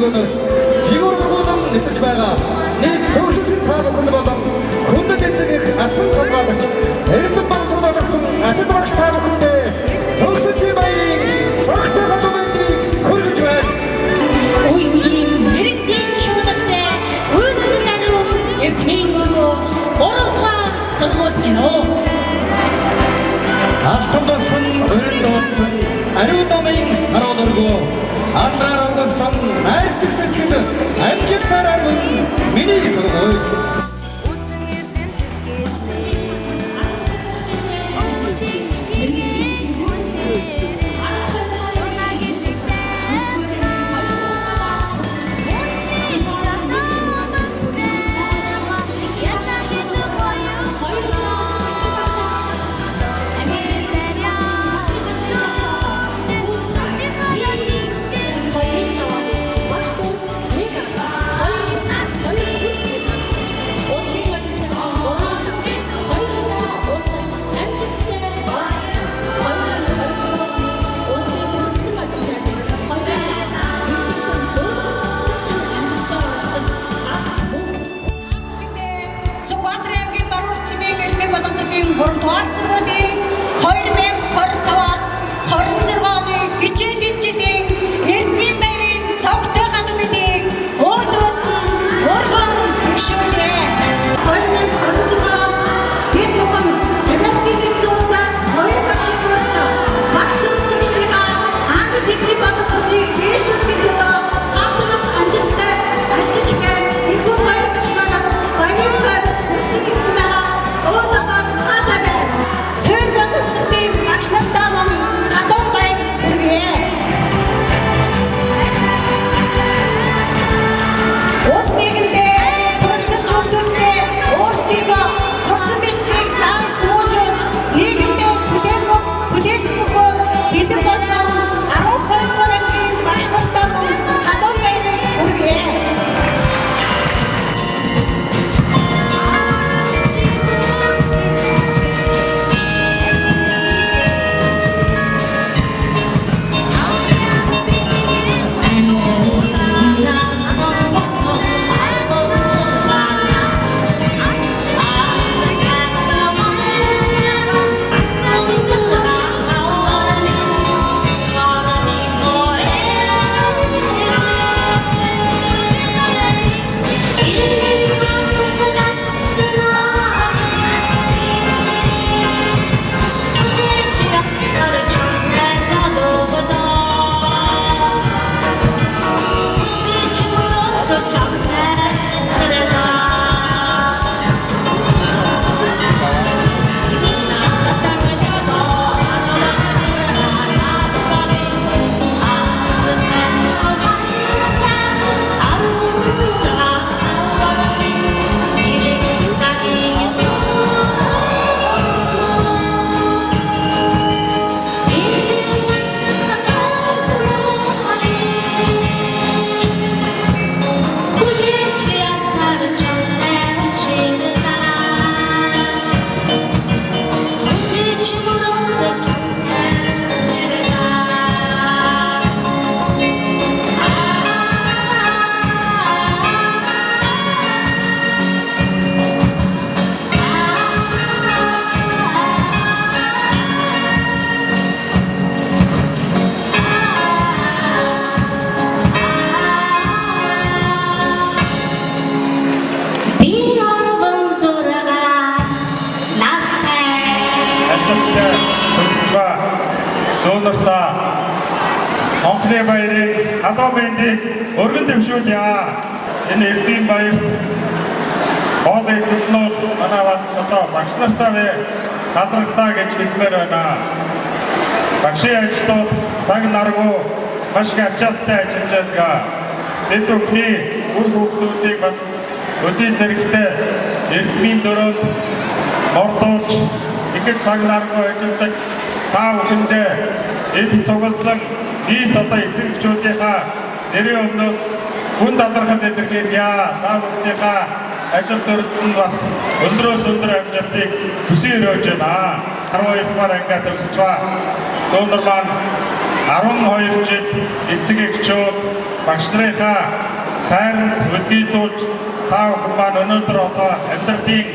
өргөнөөс жигүүр өргөнөн нисэж байгаа нэг төгсөлт та бүхэнд болон хүндэт эцэг их асан хамгаалагч Эрдэнэ баг сургуулийн ажил багш та бүхэндээ төгсөлтийн баярын цагтаа хатуунуудыг хүргэж байна. Үеийн нэрийн шугамтай үйлдэл надад эрдмийн өргөө бороо сургуулийн оо Автомобилсан өрн дуудсан ариун номын сарон өргөө андараагасан найрсаг сэтгэл амжилтаар арван миний сургууль. Гуравдугаар сургуулийн 2025-аас 26 оны хичээлийн жилийн эрдмийн баярын цогтой галбидыг өөдөөд өргөн гүшүүлээ. 2026 хэд бүхэн Америкийн нэгдсэн улсаас 2 багш сурч багш сургалтынхаа анги техник боловсролыг дээшлүүлэхэд хатамт амжилттай ажиллаж байна. Их хүн баярлаж байгаас баярлалаа хүсэж ирсэн байгаа. Дүүнэртээ онхны баярыг халуун мэндийг өргөн дэвшүүлье. Энэ эрдмийн баярт хоол эзэмнүүд манай бас одоо багш нартай талархлаа гэж хэлмээр байна. Багшийн ажилтнууд цаг наргүй маш их ачаалттай ажиллаж байгаа. Бид бүхний үр хүүхдүүдийг бас өдий зэрэгтэй эрдмийн дөрөнд мордуулж ихэд цаг наргүй ажилладаг та бүхэндээ эд цугласан нийт одоо эцэгчүүдийнхаа нэрийн өмнөөс хүн талархал илэрхийлье. Та бүхнийхээ ажил төрөлтөнд бас өндрөөс өндөр амжилтыг хүсье өрөөж байна. 12 дугаар ангиа төгсөж байгаа. Дүүнер маань 12 жил эцэг эхчүүд багш нарынхаа хайранд үлгийдүүлж та бүхэн маань өнөөдөр одоо амьдралын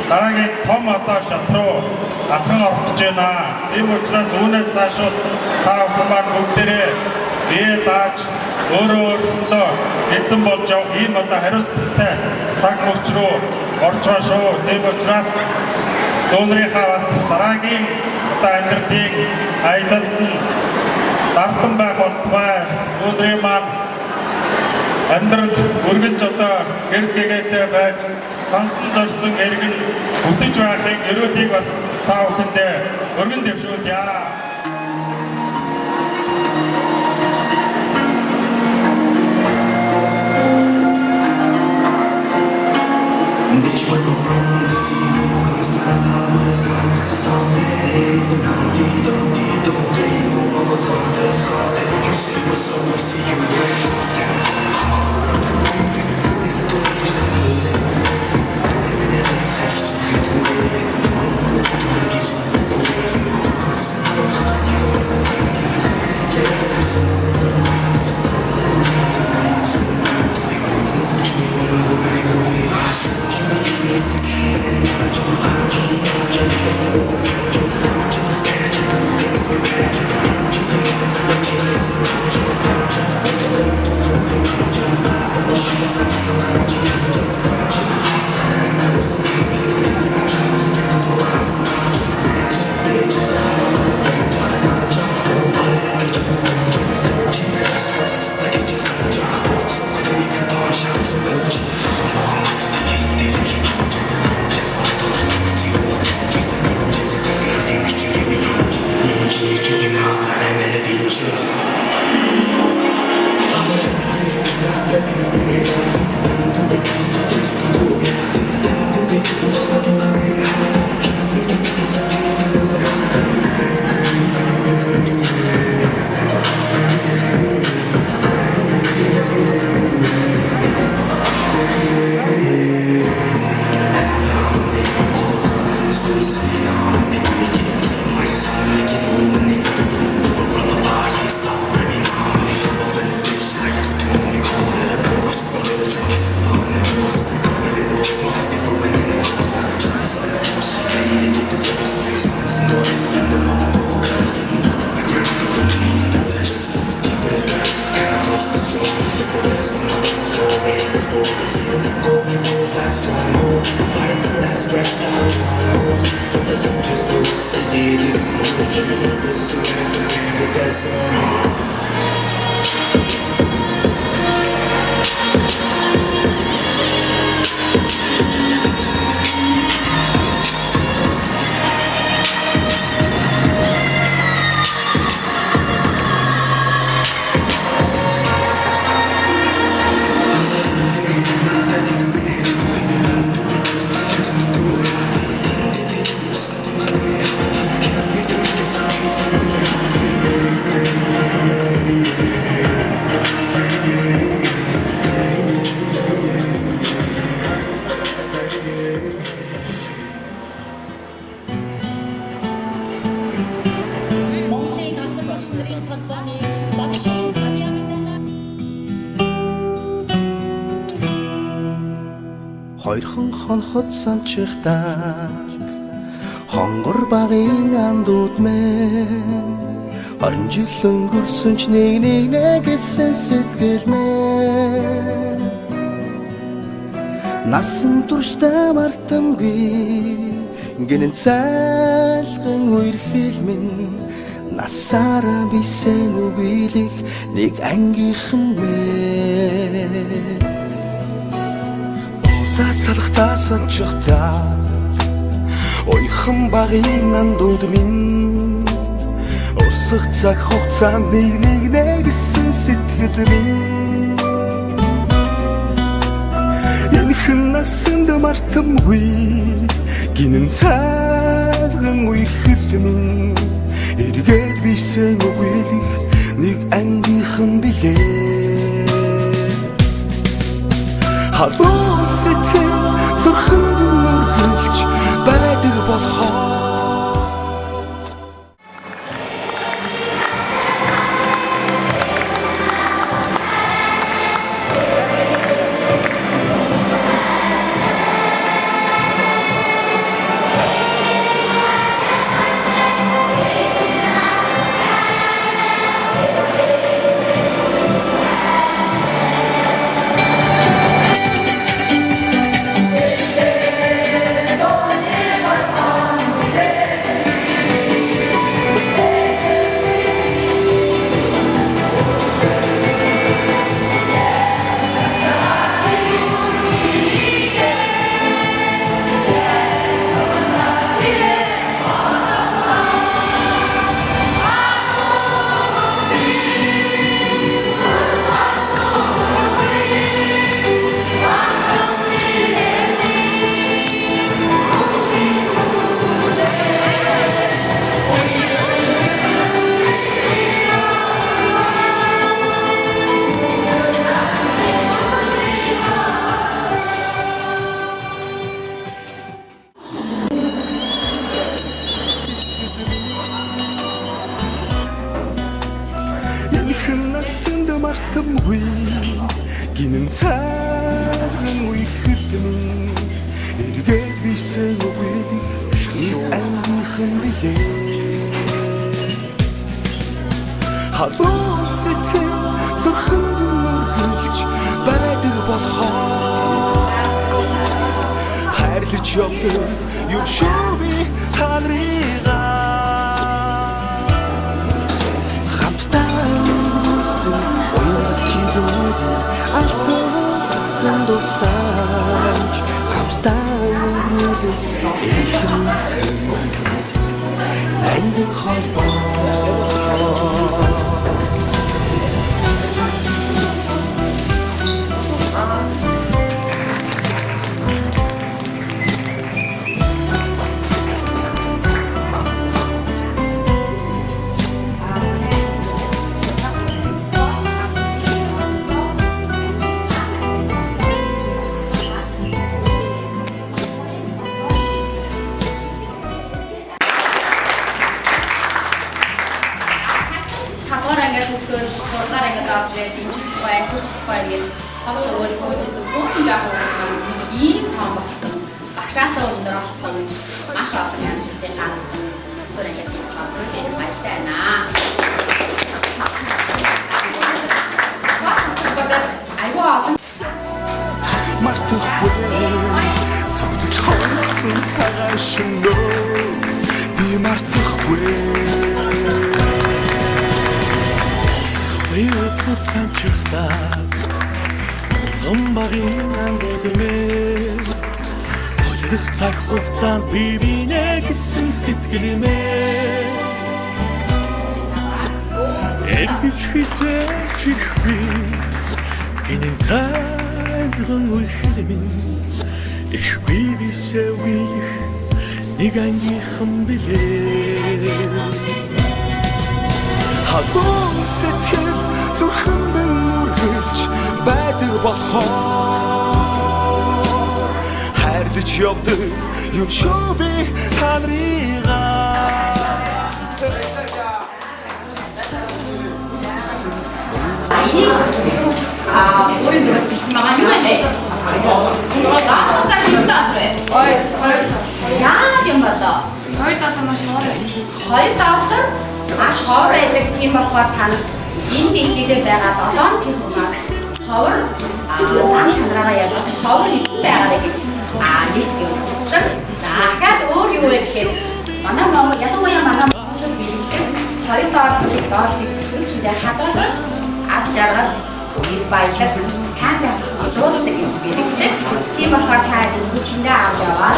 дараагийн том одоо шат руу алхан орж байна. Тийм учраас үүнээс цаашаа та бүхэн маань бүгдээрээ бие дааж өөрөө өөрсдөө эзэн болж явах ийм одоо хариуцлагатай цаг мөч рүү орж байгаа шүү. Тийм учраас дүүнрийнхаа бас дараагийн одоо амьдралын аялалд нь дартан байх болтугай. Дүүнрийн маань амьдрал үргэлж одоо гэр гээтэй байж сансан зорьсон эргэн бүтэж байхыг өрөөдийг бас та бүхэндээ өргөн дэвшүүлье. Bitch, where I'm from, the city no goes nada, but it's got that stuff that ain't but I'm don't know what goes on the side. You say what's up, we see you right now. I'm a whole lot of people, it's not good, never is actually to get to it, what we doing is Хоёрхан хонхот санчихтаа хонгор багын андууд мэн 20 жил өнгөрсөн ч нэг гэсэн сэтгэл мэн насан туршдаа мартамгүй гинэн цайлган үер хэлмэн насаараа бисен үгийлэх нэг ангийнхан мэн Цацалхтаа санчихтаа ойхан багын андууд минь урсах цаг хугацаа нэг гэсэн сэтгэл минь Энэхэн насанд мартамгүй гинэн цайлган үер хэлмэн эргээд бисен үгийлэх нэг ангийнхан билээ Халуун сэтгэл зүрхэнд нүргэлж байдаг болохоо гинэн цагаан үехэд минь эргээд бисэн үгүй ангийнхан билээ халуун сэтгэл зүрхэнд нүргэлж байдаг болохоор хайрлаж явдаг юм шүү би та нарыгаа хамтдаа үсэн уянгаад чидүүд алтан дулсаач хамтдаа үргэлж эхэнсэн ангин холбоо мартахгүй цогтж хонсон цагаан шөнөө би мартахгүй We'll sanchta Зомбагийн ангодмээ Өлөх цаг хугацаанд би бинэ гэсэн сэтгэлмээ Эргэж хизээч ихгүй гинэн цагаан үехэд минь их би бисэвих нэг ангийнхан билээ халуун сэтгэл зүрхэнд нүргэлж байдаг болохоор хайрлаж явдаг юм шүү би та нарыгаа 우리 누가 비스망한 유명해. 나보다 힘도 안 그래. 야, 병봤다. 거의 따서 마셔래. 거의 따서? 마셔래. 이렇게 먹고 타는 인기들 배가 떠던 피부마스. 거울? 장 찬라가 야도 거울이 배가 되겠지. 이렇게 없어. 자가 우리 이렇게 만나 먹으면 야도 뭐야 만나 먹으면 좀 미리게. 거의 따서 그렇게 내가 하다가 아스자가 우리 바이트 산세 어쩌고 되게 비리게 시바 파타이 루친다 아자와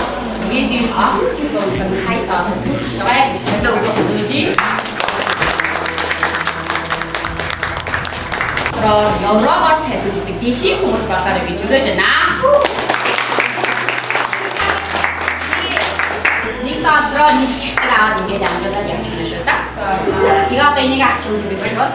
이게 어떤 카이터 너의 누지 그럼 여러 번 세두지 디히 공스 바카를 비주려잖아 니가 들어 니 책을 나와 이게 남자다 약주셨다 네가 빼니가 아침 우리 벌써